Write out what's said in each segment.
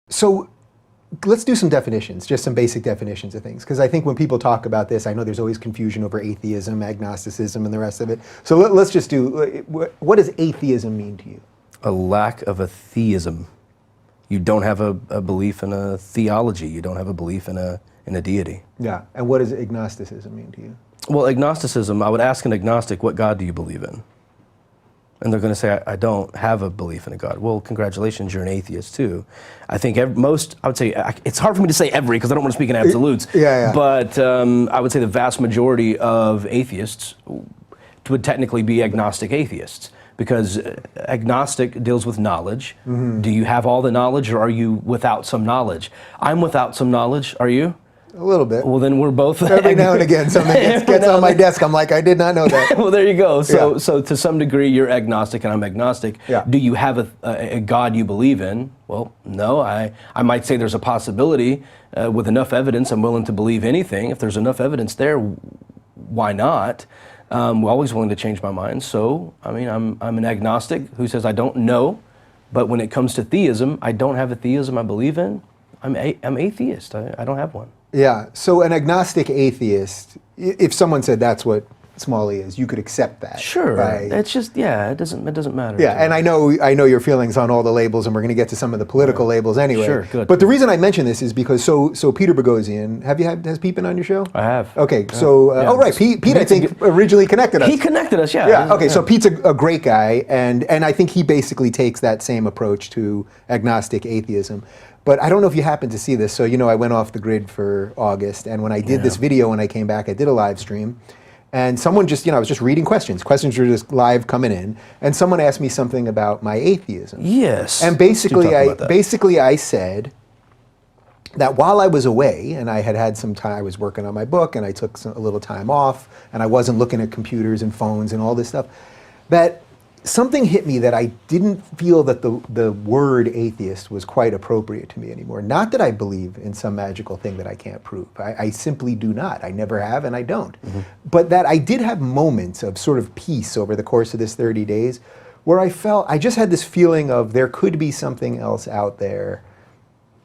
So let's do some definitions, just some basic definitions of things. Because I think when people talk about this, I know there's always confusion over atheism, agnosticism, and the rest of it. So let's just do, what does atheism mean to you? A lack of a theism. You don't have a belief in a theology. You don't have a belief in a deity. Yeah, and what does agnosticism mean to you? Well, agnosticism, I would ask an agnostic, what God do you believe in? And they're going to say, I don't have a belief in a God. Well, congratulations, you're an atheist too. I think I would say, it's hard for me to say every, because I don't want to speak in absolutes. Yeah. But I would say the vast majority of atheists would technically be agnostic atheists, because agnostic deals with knowledge. Mm-hmm. Do you have all the knowledge, or are you without some knowledge? I'm without some knowledge. Are you? A little bit. Well, then we're both. Every now and again, something gets on my desk. I'm like, I did not know that. Well, there you go. So to some degree, you're agnostic and I'm agnostic. Yeah. Do you have a God you believe in? Well, no. I might say there's a possibility. With enough evidence, I'm willing to believe anything. If there's enough evidence there, why not? We're always willing to change my mind. So, I mean, I'm an agnostic who says I don't know, but when it comes to theism, I don't have a theism I believe in. I'm atheist. I don't have one. Yeah, so an agnostic atheist, if someone said that's what Smalley is, you could accept that. Sure, right? It's just, it doesn't matter. Yeah, and I know your feelings on all the labels, and we're going to get to some of the political labels anyway. Sure, good. But the reason I mention this is because, so Peter Boghossian, has Pete been on your show? I have. Okay, so, oh right, Pete I think originally connected us. He connected us, yeah. Yeah, okay, so Pete's a great guy, and I think he basically takes that same approach to agnostic atheism. But I don't know if you happen to see this. So, I went off the grid for August, and when I did this video, when I came back, I did a live stream, and someone just, I was just reading questions. Questions were just live coming in, and someone asked me something about my atheism. Yes. And basically, I said that while I was away, and I had some time, I was working on my book, and I took a little time off, and I wasn't looking at computers and phones and all this stuff, that something hit me that I didn't feel that the word atheist was quite appropriate to me anymore. Not that I believe in some magical thing that I can't prove. I simply do not. I never have, and I don't. Mm-hmm. But that I did have moments of sort of peace over the course of this 30 days where I just had this feeling of there could be something else out there,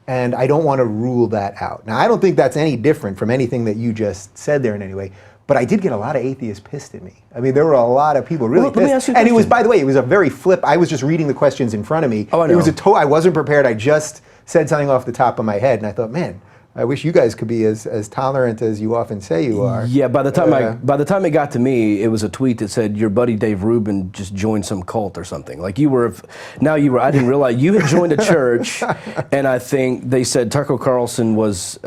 and I don't want to rule that out. Now, I don't think that's any different from anything that you just said there in any way. But I did get a lot of atheists pissed at me. I mean, there were a lot of people really pissed. Let me ask you a question. And it was, question. by the way, it was a very I was just reading the questions in front of me. Oh, I know. It was I wasn't prepared. I just said something off the top of my head, and I thought, man, I wish you guys could be as tolerant as you often say you are. Yeah, by the time it got to me, it was a tweet that said your buddy Dave Rubin just joined some cult or something. Like I didn't realize you had joined a church, and I think they said Tucker Carlson was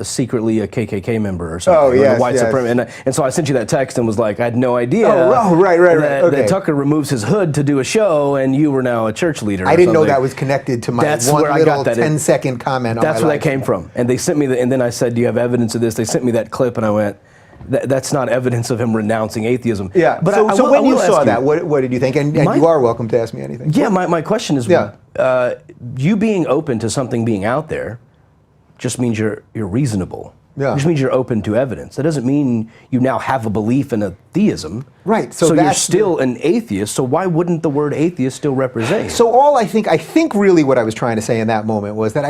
secretly a KKK member or something. Oh, yes, white supremacist. And so I sent you that text and was like, I had no idea. Oh, right. Okay. That Tucker removes his hood to do a show, and you were now a church leader. I didn't know that was connected to my one little 10-second comment on my That's where that came from. And they sent me and then I said, do you have evidence of this? They sent me that clip, and I went, that's not evidence of him renouncing atheism. Yeah, but so when you saw that, what did you think? And you are welcome to ask me anything. Yeah, my question is, you being open to something being out there just means you're reasonable. Yeah. It just means you're open to evidence. That doesn't mean you now have a belief in a theism. Right. So you're still an atheist, so why wouldn't the word atheist still represent? So I think really what I was trying to say in that moment was that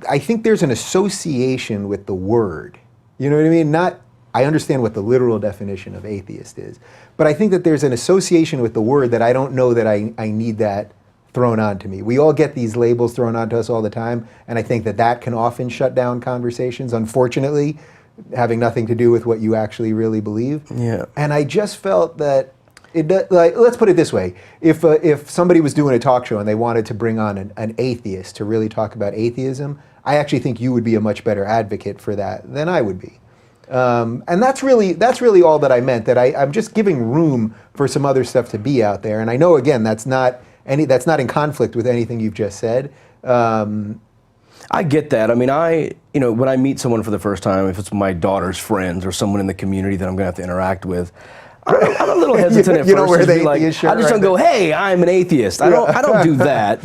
I think there's an association with the word. You know what I mean? I understand what the literal definition of atheist is, but I think that there's an association with the word that I don't know that I need that thrown onto me. We all get these labels thrown onto us all the time, and I think that can often shut down conversations, unfortunately, having nothing to do with what you actually really believe. Yeah. And I just felt that, let's put it this way, if somebody was doing a talk show and they wanted to bring on an atheist to really talk about atheism, I actually think you would be a much better advocate for that than I would be. And that's really all that I meant, that I'm just giving room for some other stuff to be out there. And I know, again, that's not in conflict with anything you've just said. I get that. I mean, when I meet someone for the first time, if it's my daughter's friends or someone in the community that I'm going to have to interact with, I'm a little hesitant at first. I just don't go, hey, I'm an atheist. I don't do that,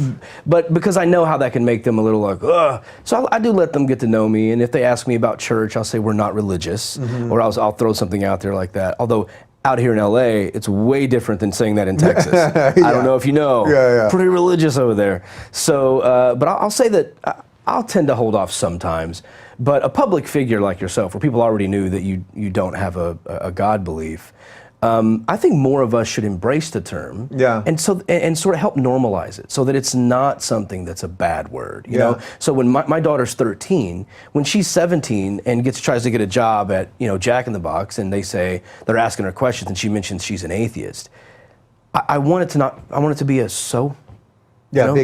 but because I know how that can make them a little like, ugh. So I do let them get to know me, and if they ask me about church, I'll say we're not religious, or I'll throw something out there like that. Although out here in LA, it's way different than saying that in Texas. I don't know if you know. Yeah. Pretty religious over there. So, but I'll say that I'll tend to hold off sometimes. But a public figure like yourself, where people already knew that you don't have a God belief, I think more of us should embrace the term, and sort of help normalize it, so that it's not something that's a bad word. You know, so when my daughter's 13, when she's 17 and tries to get a job at Jack in the Box, and they're asking her questions, and she mentions she's an atheist, I want it to be a big